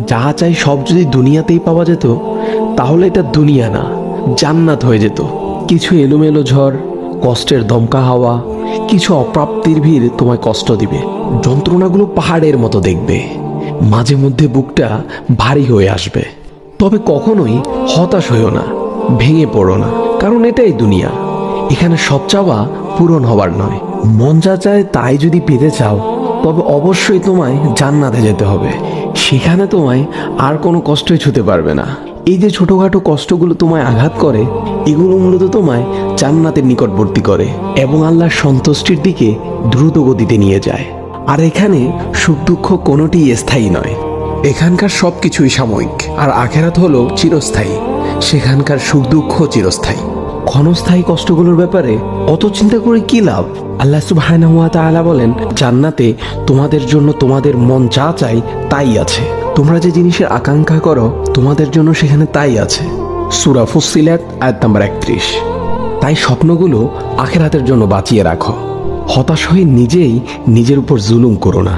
যা চাই সব যদি দুনিয়াতেই পাওয়া যেত তাহলে এটা দুনিয়া না, জান্নাত হয়ে যেত। কিছু এলোমেলো ঝড়, কষ্টের দমকা হাওয়া, কিছু অপ্রাপ্তির ভিড় তোমায় কষ্ট দিবে, যন্ত্রণাগুলো পাহাড়ের মতো দেখবে, মাঝে মধ্যে বুকটা ভারী হয়ে আসবে। তবে কখনোই হতাশ হইও না, ভেঙে পড়ো না, কারণ এটাই দুনিয়া। এখানে সব চাওয়া পূরণ হবার নয়। মন যা চায় তাই যদি পেতে চাও তবে অবশ্যই তোমায় জান্নাতে যেতে হবে। সেখানে তোমায় আর কোনো কষ্টই ছুতে পারবে না। এই যে ছোটখাটো কষ্টগুলো তোমায় আঘাত করে, এগুলো মূলত তোমায় জান্নাতের নিকটবর্তী করে এবং আল্লাহর সন্তুষ্টির দিকে দ্রুত গতিতে নিয়ে যায়। আর এখানে সুখ দুঃখ কোনোটিই স্থায়ী নয়। এখানকার সব কিছুই সাময়িক, আর আখেরাত হলো চিরস্থায়ী। সেখানকার সুখ দুঃখ চিরস্থায়ী। ক্ষণস্থায়ী কষ্টগুলোর ব্যাপারে অত চিন্তা করে কি লাভ? আল্লাহ সুবহানাহু ওয়া তাআলা বলেন, জান্নাতে তোমাদের জন্য তোমাদের মন যা চাই তাই আছে। তোমরা যে জিনিসের আকাঙ্ক্ষা করো তোমাদের জন্য সেখানে তাই আছে। সূরা ফুসসিলাত আয়াত নাম্বার 31। তাই স্বপ্নগুলো আখিরাতের জন্য বাঁচিয়ে রাখো। হতাশ হয়ে নিজেই নিজের উপর জুলুম করো না।